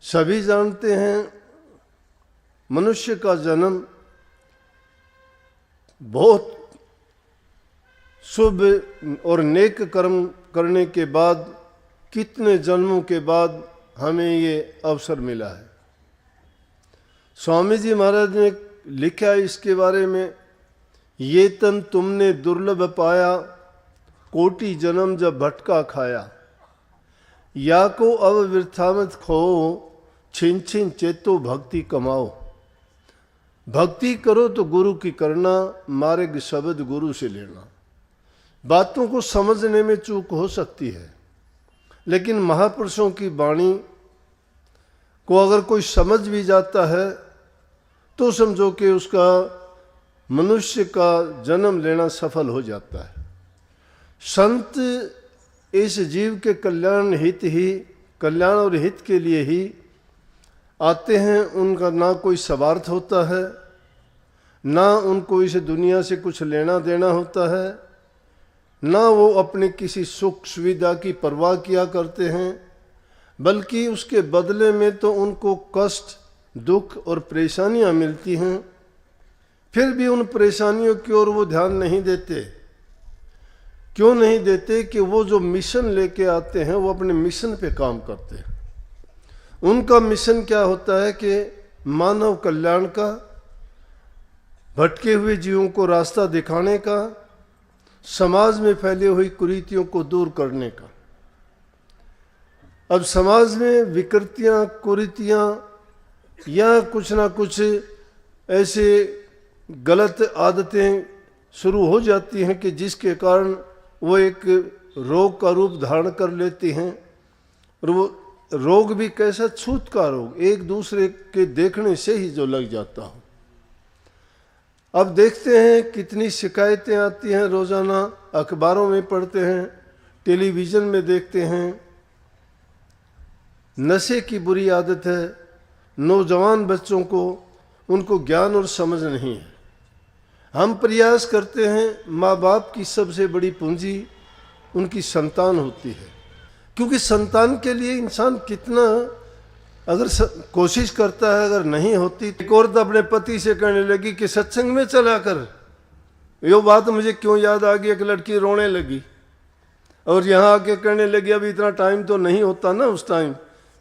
सभी जानते हैं मनुष्य का जन्म बहुत शुभ और नेक कर्म करने के बाद कितने जन्मों के बाद हमें ये अवसर मिला है। स्वामी जी महाराज ने लिखा है इसके बारे में, ये तन तुमने दुर्लभ पाया, कोटि जन्म जब भटका खाया, या को अब वृथा मत खो, छिन छिन चेतो भक्ति कमाओ। भक्ति करो तो गुरु की करना, मार्ग शब्द गुरु से लेना। बातों को समझने में चूक हो सकती है, लेकिन महापुरुषों की वाणी को अगर कोई समझ भी जाता है तो समझो कि उसका मनुष्य का जन्म लेना सफल हो जाता है। संत इस जीव के कल्याण और हित के लिए ही आते हैं। उनका ना कोई स्वार्थ होता है, ना उनको इस दुनिया से कुछ लेना देना होता है, ना वो अपने किसी सुख सुविधा की परवाह किया करते हैं, बल्कि उसके बदले में तो उनको कष्ट, दुख और परेशानियां मिलती हैं। फिर भी उन परेशानियों की ओर वो ध्यान नहीं देते। क्यों नहीं देते? कि वो जो मिशन लेके आते हैं वो अपने मिशन पे काम करते हैं। उनका मिशन क्या होता है कि मानव कल्याण का, भटके हुए जीवों को रास्ता दिखाने का, समाज में फैली हुई कुरीतियों को दूर करने का। अब समाज में विकृतियां, कुरीतियां या कुछ ना कुछ ऐसे गलत आदतें शुरू हो जाती हैं कि जिसके कारण वो एक रोग का रूप धारण कर लेती हैं। और वो रोग भी कैसा? छूत का रोग, एक दूसरे के देखने से ही जो लग जाता हो। अब देखते हैं कितनी शिकायतें आती हैं रोजाना, अखबारों में पढ़ते हैं, टेलीविज़न में देखते हैं। नशे की बुरी आदत है, नौजवान बच्चों को उनको ज्ञान और समझ नहीं है। हम प्रयास करते हैं, माँ बाप की सबसे बड़ी पूंजी उनकी संतान होती है, क्योंकि संतान के लिए इंसान कितना अगर कोशिश करता है, अगर नहीं होती। एक औरत अपने पति से कहने लगी कि सत्संग में चला कर। ये बात मुझे क्यों याद आ गई, एक लड़की रोने लगी और यहाँ आके कहने लगी अभी इतना टाइम तो नहीं होता ना उस टाइम।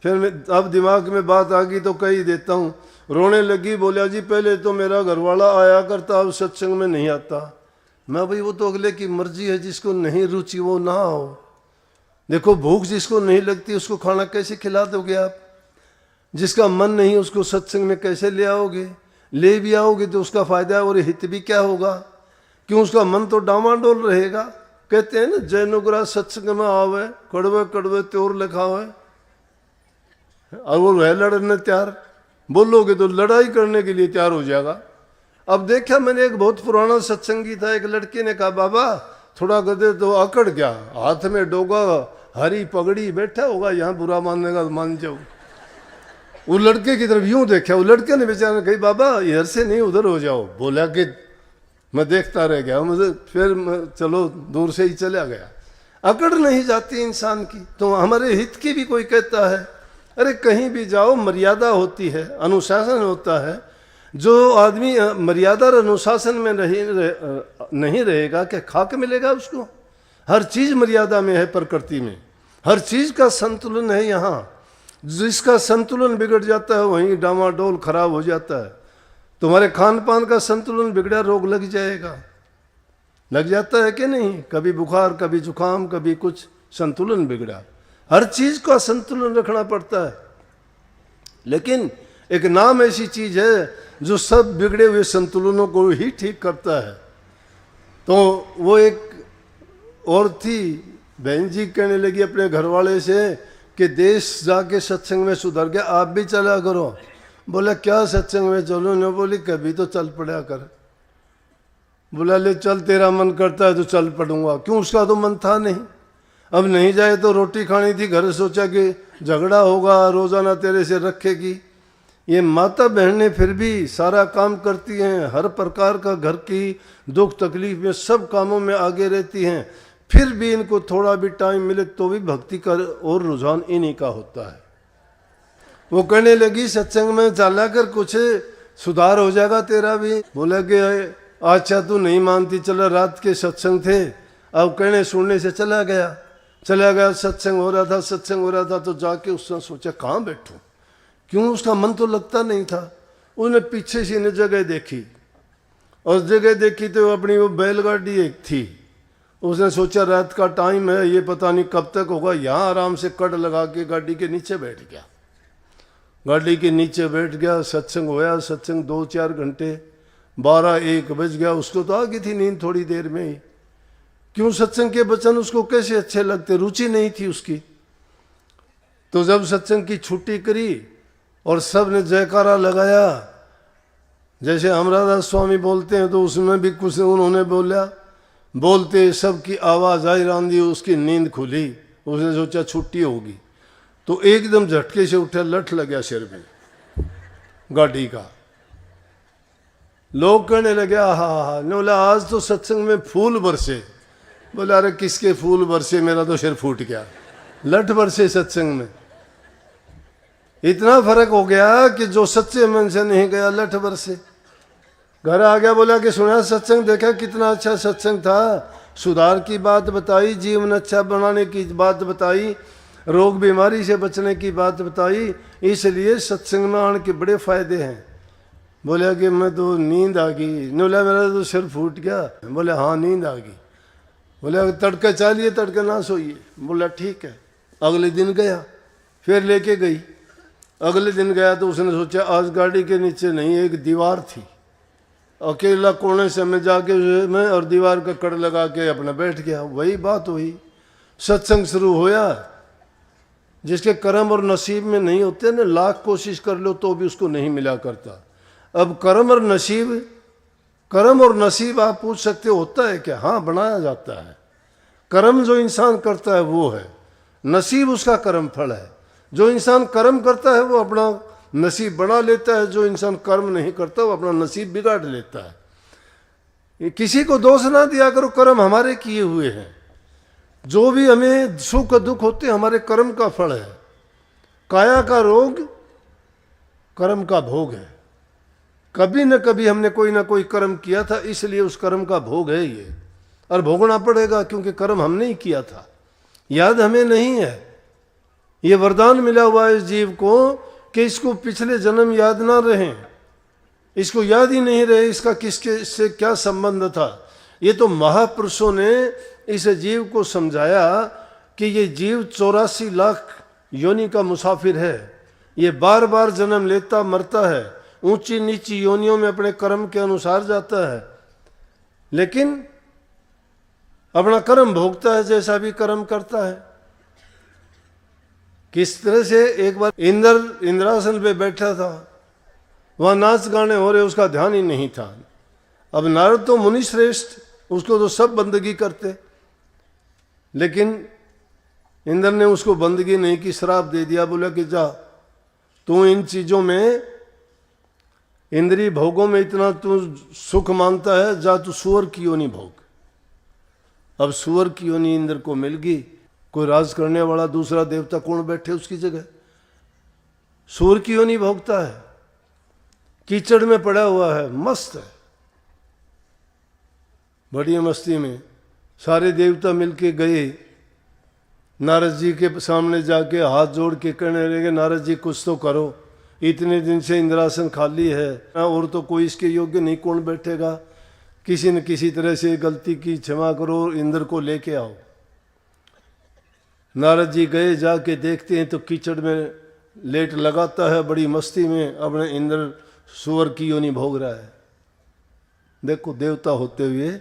फिर मैं अब दिमाग में बात आ गई तो कह ही देता हूँ। रोने लगी, बोला जी पहले तो मेरा घरवाला आया करता, अब सत्संग में नहीं आता। मैं भाई वो तो अगले की मर्जी है, जिसको नहीं रुचि वो ना हो। देखो भूख जिसको नहीं लगती उसको खाना कैसे खिला दोगे आप? जिसका मन नहीं उसको सत्संग में कैसे ले आओगे? ले भी आओगे तो उसका फायदा और हित भी क्या होगा? क्यों? उसका मन तो डामाडोल रहेगा। कहते हैं ना, जैनुग्रा सत्संग में आवे, कड़वे कड़वे त्योर लिखावे, और वो रह लड़ने तैयार। बोलोगे तो लड़ाई करने के लिए तैयार हो जाएगा। अब देखा मैंने एक बहुत पुराना सत्संगी था, एक लड़के ने कहा बाबा थोड़ा गधे तो अकड़ गया, हाथ में डोगा, हरी पगड़ी, बैठा होगा यहाँ बुरा मानने का मान जाओ। वो लड़के की तरफ यूं देखा, वो लड़के ने बेचारा कही बाबा इधर से नहीं उधर हो जाओ। बोला कि मैं देखता रह गया, मुझे फिर चलो दूर से ही चला गया। अकड़ नहीं जाती इंसान की। तो हमारे हित की भी कोई कहता है, अरे कहीं भी जाओ मर्यादा होती है, अनुशासन होता है। जो आदमी मर्यादा और अनुशासन में नहीं रहेगा, क्या खाक मिलेगा उसको? हर चीज मर्यादा में है, प्रकृति में हर चीज का संतुलन है। यहाँ जिसका संतुलन बिगड़ जाता है वहीं डामाडोल खराब हो जाता है। तुम्हारे खान पान का संतुलन बिगड़ा, रोग लग जाएगा। लग जाता है कि नहीं? कभी बुखार, कभी जुकाम, कभी कुछ, संतुलन बिगड़ा। हर चीज का संतुलन रखना पड़ता है। लेकिन एक नाम ऐसी चीज है जो सब बिगड़े हुए संतुलनों को ही ठीक करता है। तो वो एक और थी, बहन जी कहने लगी अपने घरवाले से कि देश जाके सत्संग में सुधर गया, आप भी चला करो। बोला क्या सत्संग में चलो? न बोली कभी तो चल पड़ा कर। बोला ले चल, तेरा मन करता है तो चल पड़ूंगा। क्यों? उसका तो मन था नहीं। अब नहीं जाए तो रोटी खानी थी, घर सोचा कि झगड़ा होगा, रोजाना तेरे से रखेगी। ये माता बहनें फिर भी सारा काम करती हैं, हर प्रकार का घर की दुख तकलीफ में सब कामों में आगे रहती हैं। फिर भी इनको थोड़ा भी टाइम मिले तो भी भक्ति का और रुझान इन्हीं का होता है। वो कहने लगी सत्संग में चला कर कुछ सुधार हो जाएगा तेरा भी। बोला कि अच्छा तू नहीं मानती, चलो रात के सत्संग थे, अब कहने सुनने से चला गया सत्संग हो रहा था तो जाके उसने सोचा कहाँ बैठूं, क्यों उसका मन तो लगता नहीं था। उसने पीछे से ने जगह देखी और जगह देखी तो अपनी वो बैलगाड़ी एक थी। उसने सोचा रात का टाइम है, ये पता नहीं कब तक होगा, यहाँ आराम से कट लगा के गाड़ी के नीचे बैठ गया। गाड़ी के नीचे बैठ गया, सत्संग होया, सत्संग 2-4 घंटे, 12-1 बज गया। उसको तो आ गई थी नींद थोड़ी देर में ही, क्यों सत्संग के वचन उसको कैसे अच्छे लगते, रुचि नहीं थी उसकी। तो जब सत्संग की छुट्टी करी और सब ने जयकारा लगाया, जैसे अमरदास स्वामी बोलते हैं तो उसमें भी कुछ उन्होंने बोलते सबकी आवाज आई रांधी, उसकी नींद खुली। उसने सोचा छुट्टी होगी, तो एकदम झटके से उठा, लठ लग गया सिर में गाड़ी का। लोग कहने लगे हा, ने बोला आज तो सत्संग में फूल बरसे। बोला अरे किसके फूल बरसे, मेरा तो सिर फूट गया, लठ बरसे सत्संग में। इतना फर्क हो गया कि जो सच्चे मन से नहीं गया लठ बरसे। घर आ गया, बोला कि सुना सत्संग, देखा कितना अच्छा सत्संग था, सुधार की बात बताई, जीवन अच्छा बनाने की बात बताई, रोग बीमारी से बचने की बात बताई, इसलिए सत्संग में आने के बड़े फायदे हैं। बोला कि मैं तो नींद आ गई। बोला मेरा तो सिर फूट गया। बोले हाँ नींद आ गई। बोले तड़के चाहिए, तड़के ना सोइए। बोला ठीक है। अगले दिन गया, फिर लेके गई। अगले दिन गया तो उसने सोचा आज गाड़ी के नीचे नहीं, एक दीवार थी, अकेला कोने से मैं जाके मैं और दीवार का कड़ लगा के अपना बैठ गया। वही बात हुई, सत्संग शुरू होया। जिसके कर्म और नसीब में नहीं होते ना, लाख कोशिश कर लो तो भी उसको नहीं मिला करता। अब कर्म और नसीब आप पूछ सकते हो होता है क्या? हाँ बनाया जाता है। कर्म जो इंसान करता है वो है, नसीब उसका कर्म फल है। जो इंसान कर्म करता है वो अपना नसीब बना लेता है, जो इंसान कर्म नहीं करता वो अपना नसीब बिगाड़ लेता है। किसी को दोष ना दिया करो, कर्म हमारे किए हुए हैं। जो भी हमें सुख दुख होते हमारे कर्म का फल है। काया का रोग कर्म का भोग है। कभी न कभी हमने कोई ना कोई कर्म किया था, इसलिए उस कर्म का भोग है ये, और भोगना पड़ेगा क्योंकि कर्म हमने ही किया था, याद हमें नहीं है। ये वरदान मिला हुआ है इस जीव को कि इसको पिछले जन्म याद ना रहे, इसको याद ही नहीं रहे इसका किसके से क्या संबंध था। ये तो महापुरुषों ने इस जीव को समझाया कि ये जीव 84 लाख योनि का मुसाफिर है। ये बार बार जन्म लेता मरता है, ऊंची नीची योनियों में अपने कर्म के अनुसार जाता है, लेकिन अपना कर्म भोगता है जैसा भी कर्म करता है। किस तरह से एक बार इंद्रासन पे बैठा था, वहां नाच गाने हो रहे, उसका ध्यान ही नहीं था। अब नारद तो मुनि श्रेष्ठ, उसको तो सब बंदगी करते, लेकिन इंद्र ने उसको बंदगी नहीं की, श्राप दे दिया। बोला कि जा तू इन चीजों में, इंद्रिय भोगों में इतना तू सुख मानता है, जा तू सुअर की योनि भोग। अब सुअर की योनि इंद्र को मिल गई। कोई राज करने वाला दूसरा देवता कौन बैठे उसकी जगह, सुअर की योनि भोगता है, कीचड़ में पड़ा हुआ है, मस्त है, बड़ी मस्ती में। सारे देवता मिलके गए, नारद जी के सामने जाके हाथ जोड़ के कहने लगे नारद जी कुछ तो करो, इतने दिन से इंद्रासन खाली है और तो कोई इसके योग्य नहीं, कौन बैठेगा, किसी न किसी तरह से गलती की क्षमा करो, इंद्र को लेके आओ। नारद जी गए, जाके देखते हैं तो कीचड़ में लेट लगाता है, बड़ी मस्ती में अपने इंद्र सुअर की योनि भोग रहा है। देखो देवता होते हुए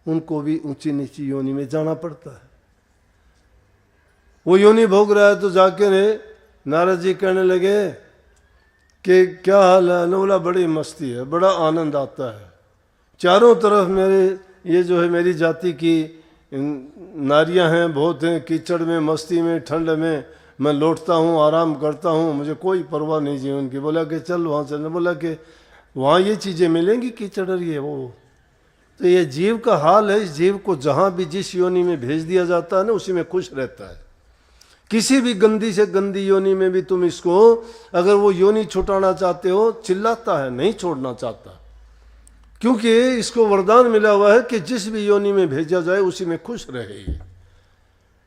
उनको भी ऊंची नीची योनि में जाना पड़ता है। वो योनि भोग रहा है तो जाके ने नारद जी कहने लगे कि क्या हाल है? बोला बड़ी मस्ती है, बड़ा आनंद आता है, चारों तरफ मेरे ये जो है मेरी जाति की नारियां हैं, बहुत हैं, कीचड़ में मस्ती में ठंड में मैं लौटता हूँ, आराम करता हूँ, मुझे कोई परवाह नहीं जीवन की। बोला कि चल वहाँ चलने। बोला कि वहाँ ये चीज़ें मिलेंगी कीचड़ और ये वो। तो ये जीव का हाल है। इस जीव को जहाँ भी जिस योनि में भेज दिया जाता है ना, उसी में खुश रहता है। किसी भी गंदी से गंदी योनि में भी तुम इसको, अगर वो योनि छुटाना चाहते हो, चिल्लाता है, नहीं छोड़ना चाहता, क्योंकि इसको वरदान मिला हुआ है कि जिस भी योनि में भेजा जाए उसी में खुश रहे।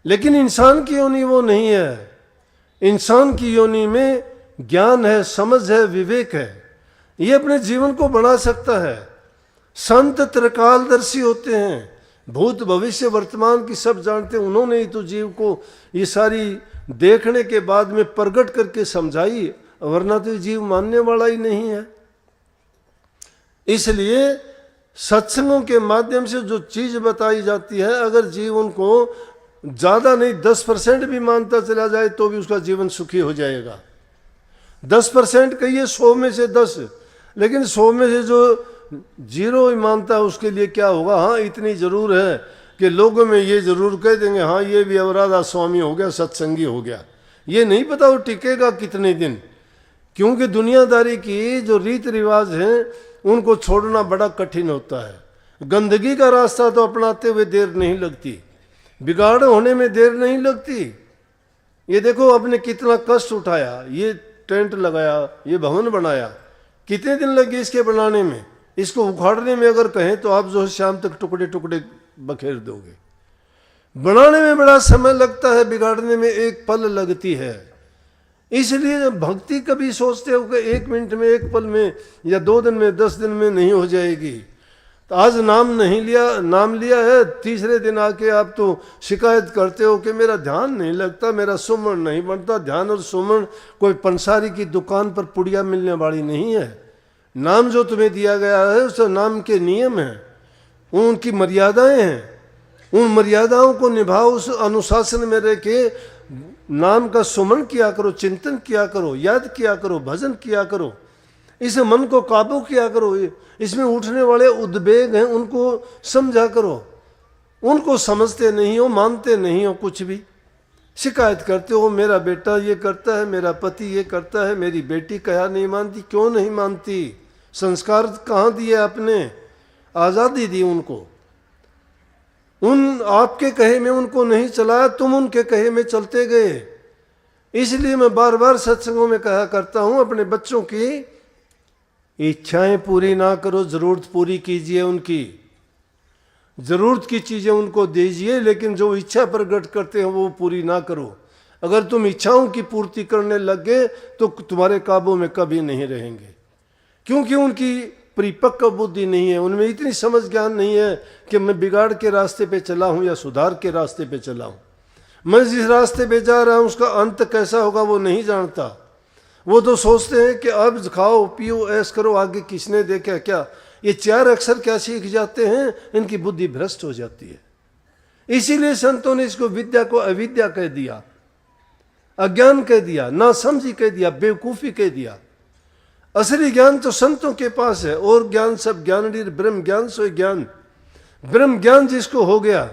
लेकिन इंसान की योनि वो नहीं है। इंसान की योनि में ज्ञान है, समझ है, विवेक है, ये अपने जीवन को बढ़ा सकता है। संत त्रिकालदर्शी होते हैं, भूत भविष्य वर्तमान की सब जानते हैं। उन्होंने ही तो जीव को ये सारी देखने के बाद में प्रकट करके समझाई, वरना तो जीव मानने वाला ही नहीं है। इसलिए सत्संगों के माध्यम से जो चीज बताई जाती है, अगर जीव उनको ज्यादा नहीं 10% भी मानता चला जाए तो भी उसका जीवन सुखी हो जाएगा। 10% कहिए, 100 में से 10, लेकिन 100 में से जो 0 ही मानता है उसके लिए क्या होगा? हाँ, इतनी जरूर है कि लोगों में ये जरूर कह देंगे, हाँ ये भी अवराधा स्वामी हो गया, सत्संगी हो गया। ये नहीं पता वो टिकेगा कितने दिन, क्योंकि दुनियादारी की जो रीत रिवाज हैं उनको छोड़ना बड़ा कठिन होता है। गंदगी का रास्ता तो अपनाते हुए देर नहीं लगती, बिगाड़ होने में देर नहीं लगती। ये देखो आपने कितना कष्ट उठाया, ये टेंट लगाया, ये भवन बनाया, कितने दिन लगे इसके बनाने में? इसको उखाड़ने में अगर कहें तो आप जो है शाम तक टुकड़े टुकड़े बखेर दोगे। बनाने में बड़ा समय लगता है, बिगाड़ने में एक पल लगती है। इसलिए भक्ति कभी सोचते हो कि 1 मिनट में, 1 पल में, या 2 दिन में, 10 दिन में नहीं हो जाएगी। तो आज नाम नहीं लिया, नाम लिया है, तीसरे दिन आके आप तो शिकायत करते हो कि मेरा ध्यान नहीं लगता, मेरा सुमरण नहीं बनता। ध्यान और सुमरण कोई पंसारी की दुकान पर पुड़िया मिलने वाली नहीं है। नाम जो तुम्हें दिया गया है उस नाम के नियम हैं, उनकी मर्यादाएं हैं। उन मर्यादाओं को निभाओ, उस अनुशासन में रह के नाम का सुमरण किया करो, चिंतन किया करो, याद किया करो, भजन किया करो, इस मन को काबू किया करो। इसमें उठने वाले उद्वेग हैं उनको समझा करो। उनको समझते नहीं हो, मानते नहीं हो, कुछ भी शिकायत करते हो, मेरा बेटा ये करता है, मेरा पति ये करता है, मेरी बेटी कहा नहीं मानती। क्यों नहीं मानती? संस्कार कहाँ दिए आपने? आज़ादी दी उनको, उन आपके कहे में उनको नहीं चलाया, तुम उनके कहे में चलते गए। इसलिए मैं बार बार सत्संगों में कहा करता हूं, अपने बच्चों की इच्छाएं पूरी ना करो, जरूरत पूरी कीजिए। उनकी जरूरत की चीजें उनको दीजिए, लेकिन जो इच्छा प्रकट करते हैं वो पूरी ना करो। अगर तुम इच्छाओं की पूर्ति करने लग गए तो तुम्हारे काबू में कभी नहीं रहेंगे, क्योंकि उनकी परिपक्व बुद्धि नहीं है, उनमें इतनी समझ ज्ञान नहीं है कि मैं बिगाड़ के रास्ते पे चला हूं या सुधार के रास्ते पे चला हूं। मैं जिस रास्ते पे जा रहा हूं उसका अंत कैसा होगा वो नहीं जानता। वो तो सोचते हैं कि अब खाओ पियो ऐश करो, आगे किसने देखा क्या। ये 4 अक्षर क्या सीख जाते हैं, इनकी बुद्धि भ्रष्ट हो जाती है। इसीलिए संतों ने इसको विद्या को अविद्या कह दिया, अज्ञान कह दिया, नासमझी कह दिया, बेवकूफी कह दिया। असली ज्ञान तो संतों के पास है, और ज्ञान सब ज्ञानी ब्रह्म ज्ञान सो ज्ञान। ब्रह्म ज्ञान जिसको हो गया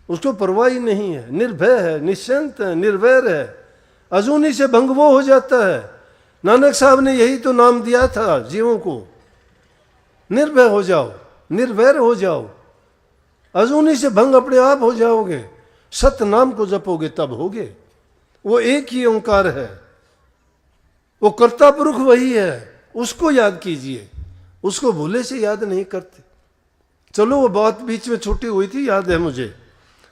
उसको परवाह ही नहीं है, निर्भय है, निश्चिंत है, निर्वैर है, अजूनी से भंग वो हो जाता है। नानक साहब ने यही तो नाम दिया था जीवों को, निर्भय हो जाओ, निर्वैर हो जाओ, अजूनी से भंग अपने आप हो जाओगे। सत्य नाम को जपोगे तब होगे। वो एक ही ओंकार है, वो कर्ता पुरुष वही है, उसको याद कीजिए, उसको भूले से याद नहीं करते। चलो वो बात बीच में छुट्टी हुई थी, याद है मुझे।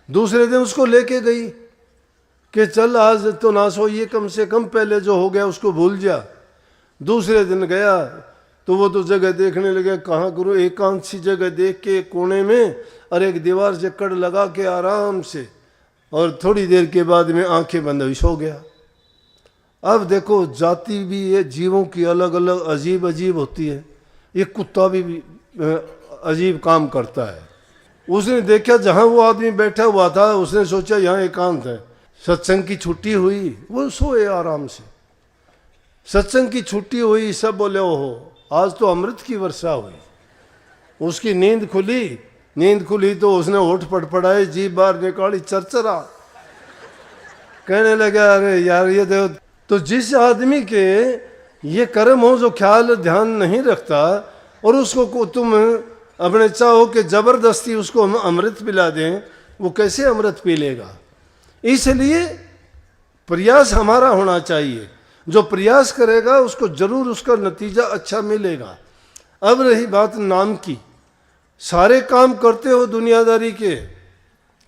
दूसरे दिन उसको लेके गई कि चल आज तो ना सोइए, कम से कम पहले जो हो गया उसको भूल जा। दूसरे दिन गया तो वो तो जगह देखने लगे, कहाँ करूँ, एकांत सी जगह देख के कोने में, और एक दीवार से कड़ लगा के आराम से, और थोड़ी देर के बाद में आंखें बंद हुई, सो गया। अब देखो जाति भी ये जीवों की अलग अलग अजीब अजीब होती है। ये कुत्ता भी अजीब काम करता है। उसने देखा जहाँ वो आदमी बैठा हुआ था, उसने सोचा यहाँ एकांत है, सत्संग की छुट्टी हुई, वो सोए आराम से। सत्संग की छुट्टी हुई, सब बोले ओहो आज तो अमृत की वर्षा हुई। उसकी नींद खुली, नींद खुली तो उसने होठ पड़पड़ाए, जीभ बाहर निकाली, चरचरा, कहने लगा अरे यार ये देखो। तो जिस आदमी के ये कर्म हो जो ख्याल ध्यान नहीं रखता, और उसको तुम अपने चाहो कि जबरदस्ती उसको हम अमृत पिला दें, वो कैसे अमृत पी लेगा। इसलिए प्रयास हमारा होना चाहिए। जो प्रयास करेगा उसको जरूर उसका नतीजा अच्छा मिलेगा। अब रही बात नाम की, सारे काम करते हो दुनियादारी के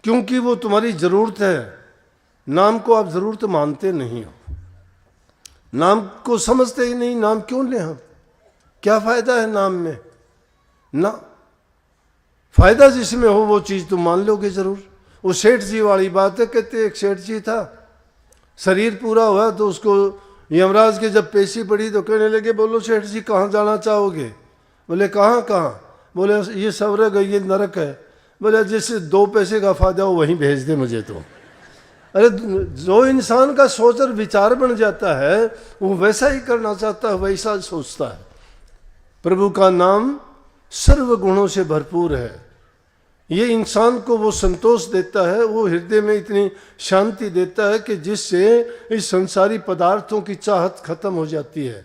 क्योंकि वो तुम्हारी जरूरत है। नाम को आप जरूरत मानते नहीं हो, नाम को समझते ही नहीं। नाम क्यों लें हम? क्या फायदा है नाम में? ना, फायदा जिसमें हो वो चीज तुम मान लोगे जरूर। वो सेठ जी वाली बात है। कहते एक सेठ जी था, शरीर पूरा हुआ तो उसको यमराज के जब पेशी पड़ी तो कहने लगे, बोलो सेठ जी कहाँ जाना चाहोगे? बोले कहाँ कहाँ? बोले ये स्वर्ग है, ये नरक है। बोले जिससे 2 पैसे का फायदा हो वहीं भेज दे मुझे तो। अरे जो इंसान का सोच और विचार बन जाता है वो वैसा ही करना चाहता है, वैसा सोचता है। प्रभु का नाम सर्व गुणों से भरपूर है। ये इंसान को वो संतोष देता है, वो हृदय में इतनी शांति देता है कि जिससे इस संसारी पदार्थों की चाहत खत्म हो जाती है।